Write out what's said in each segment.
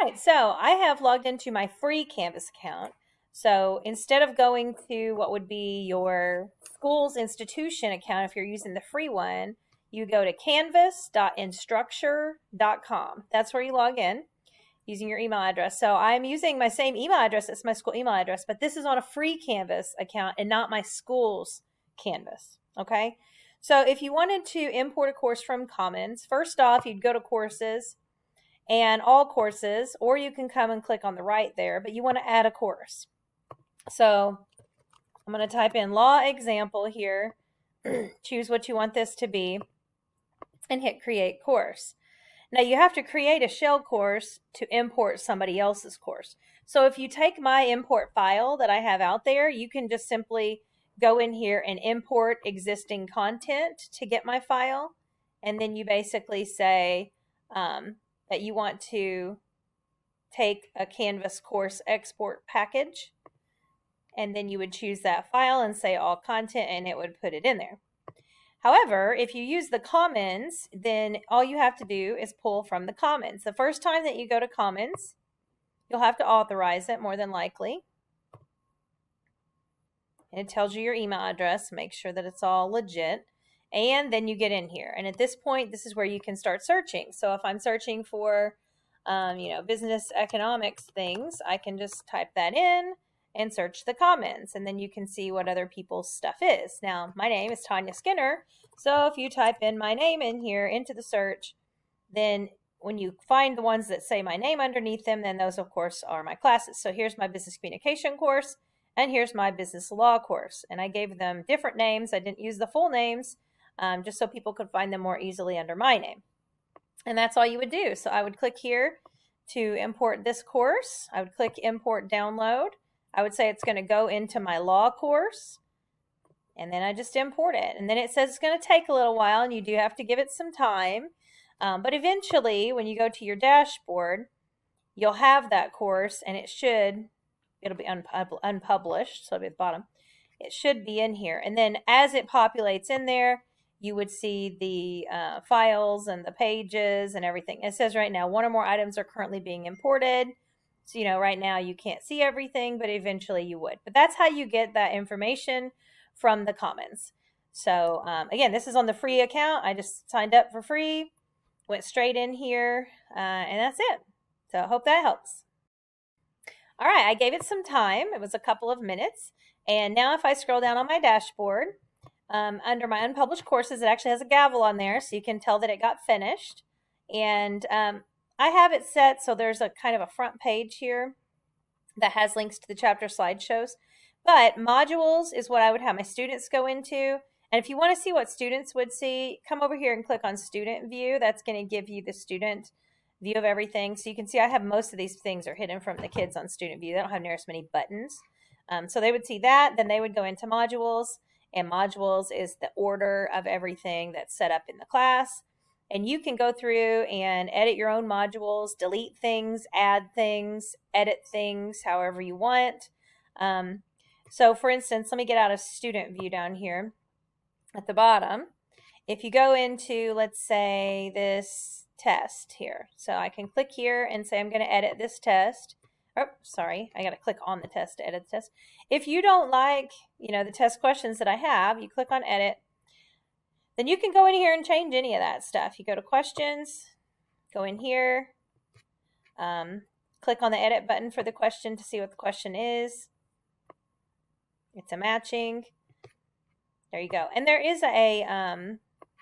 right, so I have logged into my free Canvas account. So instead of going to what would be your school's institution account, if you're using the free one, you go to canvas.instructure.com. That's where you log in using your email address. So I'm using my same email address as my school email address, but this is on a free Canvas account and not my school's Canvas. Okay. So if you wanted to import a course from Commons, first off, you'd go to courses and all courses, or you can come and click on the right there, but you want to add a course. So I'm going to type in law example here, choose what you want this to be, and hit create course. Now you have to create a shell course to import somebody else's course. So if you take my import file that I have out there, you can just simply go in here and import existing content to get my file. And then you basically say that you want to take a Canvas course export package. And then you would choose that file and say all content, and it would put it in there. However, if you use the Commons, then all you have to do is pull from the Commons. The first time that you go to Commons, you'll have to authorize it more than likely. And it tells you your email address. Make sure that it's all legit. And then you get in here. And at this point, this is where you can start searching. So if I'm searching for, business economics things, I can just type that in and search the Commons, and then you can see what other people's stuff is. Now, my name is Tanya Skinner, so if you type in my name in here into the search, then when you find the ones that say my name underneath them, then those, of course, are my classes. So here's my business communication course, and here's my business law course. And I gave them different names. I didn't use the full names, just so people could find them more easily under my name. And that's all you would do. So I would click here to import this course. I would click import download. I would say it's going to go into my law course, and then I just import it. And then it says it's going to take a little while, and you do have to give it some time. But eventually, when you go to your dashboard, you'll have that course, and it'll be unpublished, so it'll be at the bottom. It should be in here. And then as it populates in there, you would see the files and the pages and everything. It says right now, one or more items are currently being imported. So, right now you can't see everything, but eventually you would. But that's how you get that information from the Commons. So, again, this is on the free account. I just signed up for free, went straight in here, and that's it. So I hope that helps. All right, I gave it some time. It was a couple of minutes. And now if I scroll down on my dashboard, under my unpublished courses, it actually has a gavel on there, so you can tell that it got finished. And I have it set so there's a kind of a front page here that has links to the chapter slideshows. But modules is what I would have my students go into. And if you want to see what students would see, come over here and click on student view. That's going to give you the student view of everything. So you can see I have most of these things are hidden from the kids on student view. They don't have near as many buttons. So they would see that. Then they would go into modules. And modules is the order of everything that's set up in the class. And you can go through and edit your own modules, delete things, add things, edit things, however you want. So for instance, let me get out of student view down here at the bottom. If you go into, let's say, this test here. So I can click here and say I'm going to edit this test. Oh, sorry, I got to click on the test to edit the test. If you don't like, the test questions that I have, you click on edit. Then you can go in here and change any of that stuff. You go to questions, go in here, click on the edit button for the question to see what the question is. It's a matching. There you go. And there is a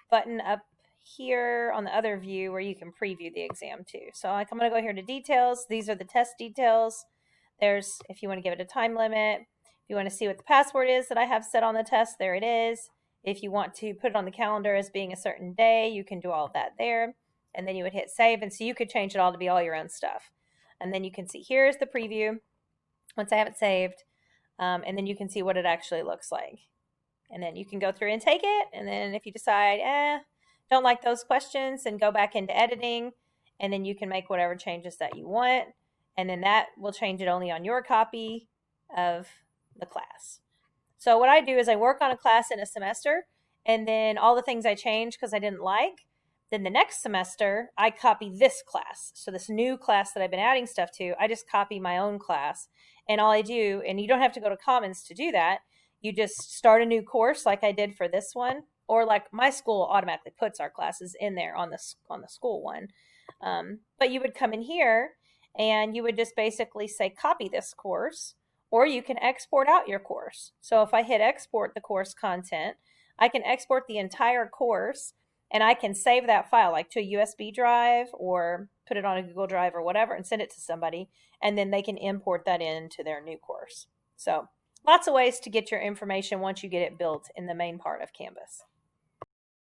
button up here on the other view where you can preview the exam too. So I'm going to go here to details. These are the test details. There's, if you want to give it a time limit, if you want to see what the password is that I have set on the test, there it is. If you want to put it on the calendar as being a certain day, you can do all of that there. And then you would hit save. And so you could change it all to be all your own stuff. And then you can see here's the preview once I have it saved. And then you can see what it actually looks like. And then you can go through and take it. And then if you decide, don't like those questions, then go back into editing. And then you can make whatever changes that you want. And then that will change it only on your copy of the class. So what I do is I work on a class in a semester, and then all the things I change because I didn't like, Then the next semester, I copy this class. So this new class that I've been adding stuff to, I just copy my own class. And all I do, and you don't have to go to Commons to do that, you just start a new course like I did for this one, or like my school automatically puts our classes in there on the school one. But you would come in here and you would just basically say copy this course, or you can export out your course. So if I hit export the course content, I can export the entire course, and I can save that file like to a USB drive or put it on a Google Drive or whatever and send it to somebody, and then they can import that into their new course. So lots of ways to get your information once you get it built in the main part of Canvas.